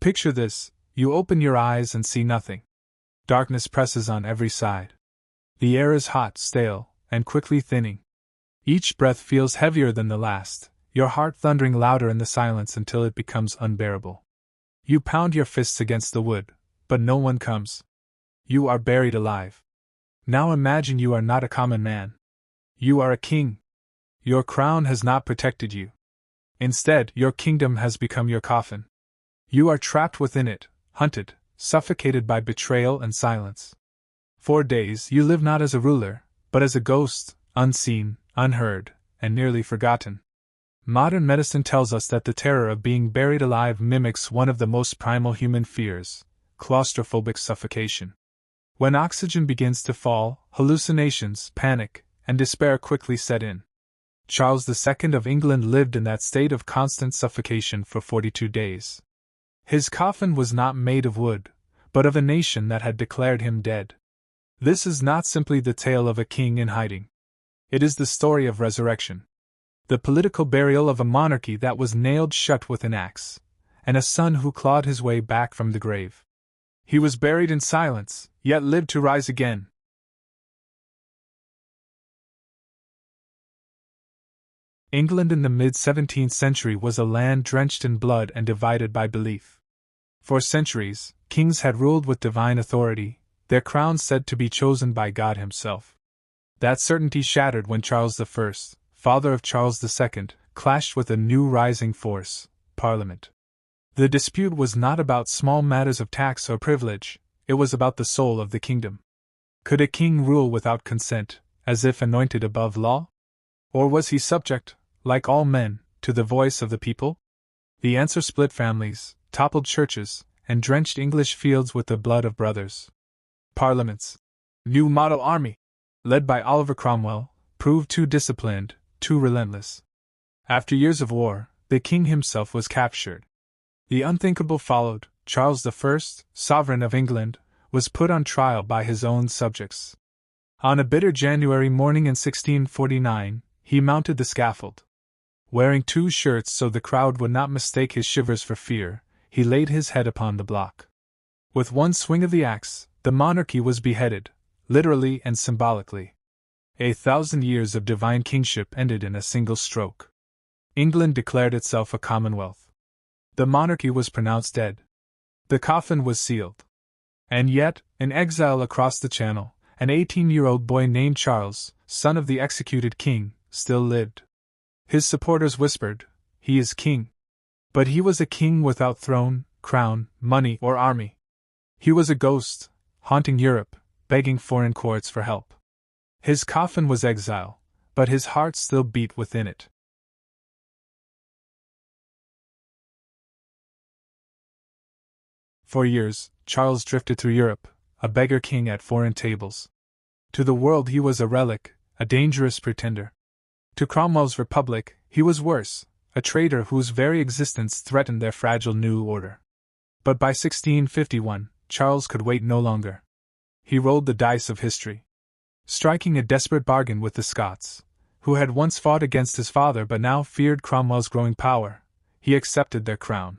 Picture this: you open your eyes and see nothing. Darkness presses on every side. The air is hot, stale, and quickly thinning. Each breath feels heavier than the last, your heart thundering louder in the silence until it becomes unbearable. You pound your fists against the wood, but no one comes. You are buried alive. Now imagine you are not a common man. You are a king. Your crown has not protected you. Instead, your kingdom has become your coffin. You are trapped within it, hunted, suffocated by betrayal and silence. For days you live not as a ruler, but as a ghost, unseen, unheard, and nearly forgotten. Modern medicine tells us that the terror of being buried alive mimics one of the most primal human fears: claustrophobic suffocation. When oxygen begins to fall, hallucinations, panic, and despair quickly set in. Charles II of England lived in that state of constant suffocation for 42 days. His coffin was not made of wood, but of a nation that had declared him dead. This is not simply the tale of a king in hiding. It is the story of resurrection. The political burial of a monarchy that was nailed shut with an axe, and a son who clawed his way back from the grave. He was buried in silence, yet lived to rise again. England in the mid-17th century was a land drenched in blood and divided by belief. For centuries, kings had ruled with divine authority, their crowns said to be chosen by God himself. That certainty shattered when Charles I, father of Charles II, clashed with a new rising force, Parliament. The dispute was not about small matters of tax or privilege, it was about the soul of the kingdom. Could a king rule without consent, as if anointed above law? Or was he subject, like all men, to the voice of the people? The answer split families, toppled churches, and drenched English fields with the blood of brothers. Parliament's new model army, led by Oliver Cromwell, proved too disciplined, too relentless. After years of war, the king himself was captured. The unthinkable followed. Charles I, sovereign of England, was put on trial by his own subjects. On a bitter January morning in 1649, he mounted the scaffold. Wearing two shirts so the crowd would not mistake his shivers for fear, he laid his head upon the block. With one swing of the axe, the monarchy was beheaded, literally and symbolically. 1,000 years of divine kingship ended in a single stroke. England declared itself a commonwealth. The monarchy was pronounced dead. The coffin was sealed. And yet, in exile across the Channel, an 18-year-old boy named Charles, son of the executed king, still lived. His supporters whispered, "He is king." But he was a king without throne, crown, money, or army. He was a ghost, haunting Europe, begging foreign courts for help. His coffin was exile, but his heart still beat within it. For years, Charles drifted through Europe, a beggar king at foreign tables. To the world he was a relic, a dangerous pretender. To Cromwell's republic, he was worse, a traitor whose very existence threatened their fragile new order. But by 1651, Charles could wait no longer. He rolled the dice of history. Striking a desperate bargain with the Scots, who had once fought against his father but now feared Cromwell's growing power, he accepted their crown.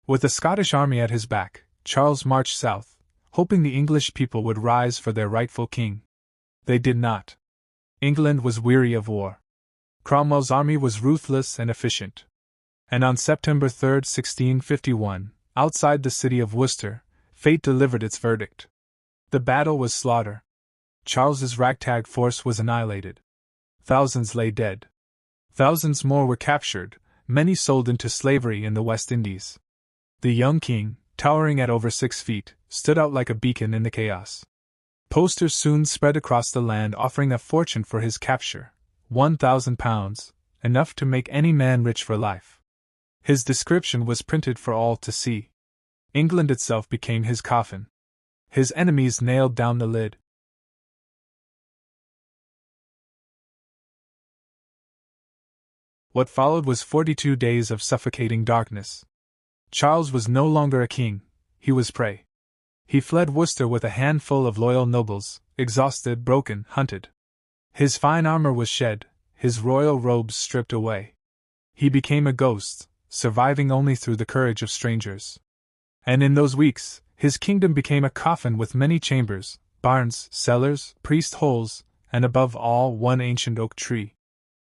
With the Scottish army at his back, Charles marched south, hoping the English people would rise for their rightful king. They did not. England was weary of war. Cromwell's army was ruthless and efficient. And on September 3, 1651, outside the city of Worcester, fate delivered its verdict. The battle was slaughter. Charles's ragtag force was annihilated. Thousands lay dead. Thousands more were captured, many sold into slavery in the West Indies. The young king, towering at over 6 feet, stood out like a beacon in the chaos. Posters soon spread across the land offering a fortune for his capture, £1,000, enough to make any man rich for life. His description was printed for all to see. England itself became his coffin. His enemies nailed down the lid. What followed was 42 days of suffocating darkness. Charles was no longer a king, he was prey. He fled Worcester with a handful of loyal nobles, exhausted, broken, hunted. His fine armor was shed, his royal robes stripped away. He became a ghost, surviving only through the courage of strangers. And in those weeks, his kingdom became a coffin with many chambers, barns, cellars, priest holes, and above all one ancient oak tree.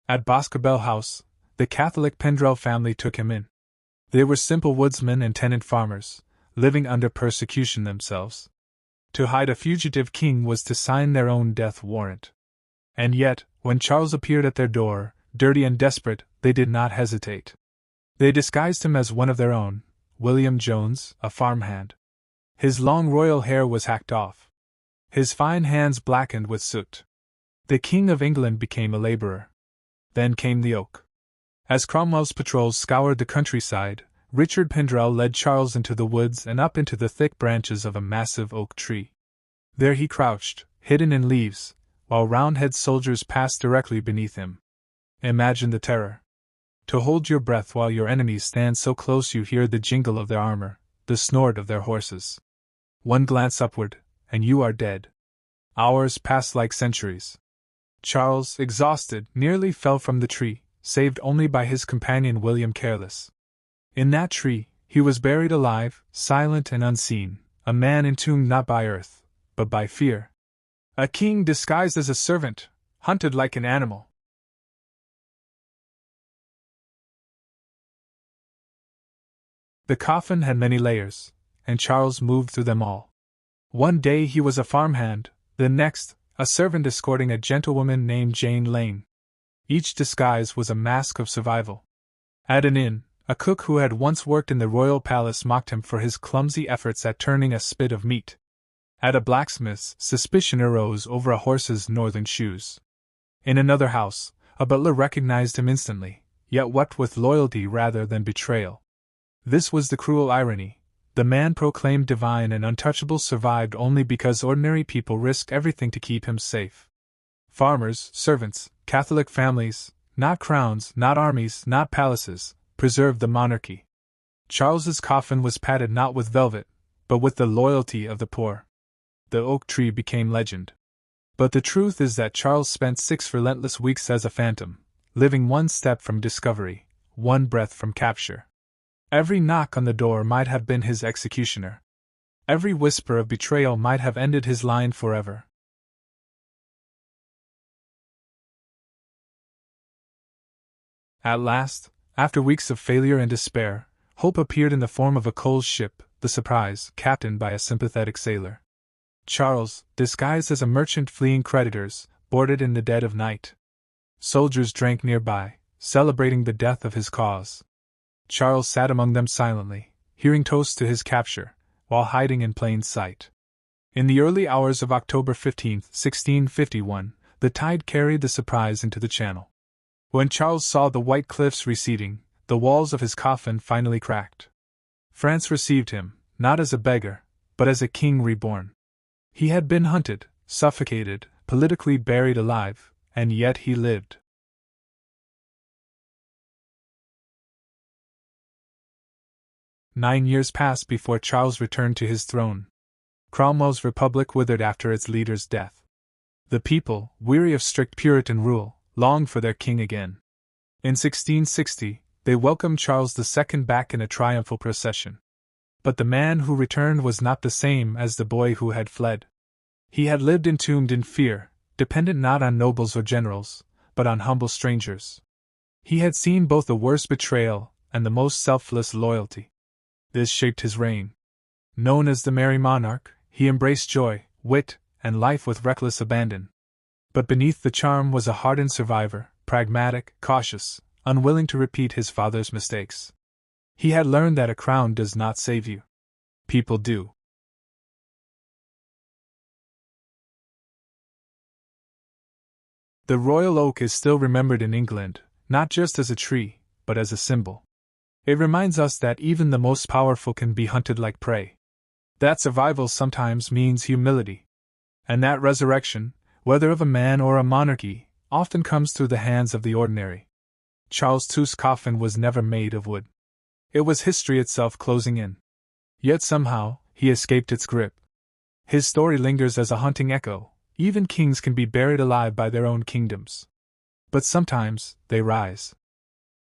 At Boscobel House, the Catholic Pendrell family took him in. They were simple woodsmen and tenant farmers, living under persecution themselves. To hide a fugitive king was to sign their own death warrant. And yet, when Charles appeared at their door, dirty and desperate, they did not hesitate. They disguised him as one of their own, William Jones, a farmhand. His long royal hair was hacked off. His fine hands blackened with soot. The King of England became a laborer. Then came the oak. As Cromwell's patrols scoured the countryside, Richard Pendrell led Charles into the woods and up into the thick branches of a massive oak tree. There he crouched, hidden in leaves, while Roundhead soldiers passed directly beneath him. Imagine the terror. To hold your breath while your enemies stand so close you hear the jingle of their armor, the snort of their horses. One glance upward, and you are dead. Hours passed like centuries. Charles, exhausted, nearly fell from the tree, saved only by his companion William Careless. In that tree, he was buried alive, silent and unseen, a man entombed not by earth, but by fear. A king disguised as a servant, hunted like an animal. The coffin had many layers, and Charles moved through them all. One day he was a farmhand, the next, a servant escorting a gentlewoman named Jane Lane. Each disguise was a mask of survival. At an inn, a cook who had once worked in the royal palace mocked him for his clumsy efforts at turning a spit of meat. At a blacksmith's, suspicion arose over a horse's northern shoes. In another house, a butler recognized him instantly, yet wept with loyalty rather than betrayal. This was the cruel irony. The man proclaimed divine and untouchable survived only because ordinary people risked everything to keep him safe. Farmers, servants, Catholic families, not crowns, not armies, not palaces, preserved the monarchy. Charles's coffin was padded not with velvet, but with the loyalty of the poor. The oak tree became legend. But the truth is that Charles spent 6 relentless weeks as a phantom, living one step from discovery, one breath from capture. Every knock on the door might have been his executioner. Every whisper of betrayal might have ended his line forever. At last, after weeks of failure and despair, hope appeared in the form of a coal ship, the Surprise, captained by a sympathetic sailor. Charles, disguised as a merchant fleeing creditors, boarded in the dead of night. Soldiers drank nearby, celebrating the death of his cause. Charles sat among them silently, hearing toasts to his capture, while hiding in plain sight. In the early hours of October 15, 1651, the tide carried the Surprise into the Channel. When Charles saw the white cliffs receding, the walls of his coffin finally cracked. France received him, not as a beggar, but as a king reborn. He had been hunted, suffocated, politically buried alive, and yet he lived. 9 years passed before Charles returned to his throne. Cromwell's republic withered after its leader's death. The people, weary of strict Puritan rule, longed for their king again. In 1660, they welcomed Charles II back in a triumphal procession. But the man who returned was not the same as the boy who had fled. He had lived entombed in fear, dependent not on nobles or generals, but on humble strangers. He had seen both the worst betrayal and the most selfless loyalty. This shaped his reign. Known as the Merry Monarch, he embraced joy, wit, and life with reckless abandon. But beneath the charm was a hardened survivor, pragmatic, cautious, unwilling to repeat his father's mistakes. He had learned that a crown does not save you. People do. The royal oak is still remembered in England, not just as a tree, but as a symbol. It reminds us that even the most powerful can be hunted like prey. That survival sometimes means humility. And that resurrection, whether of a man or a monarchy, often comes through the hands of the ordinary. Charles II's coffin was never made of wood. It was history itself closing in. Yet somehow, he escaped its grip. His story lingers as a haunting echo. Even kings can be buried alive by their own kingdoms. But sometimes, they rise.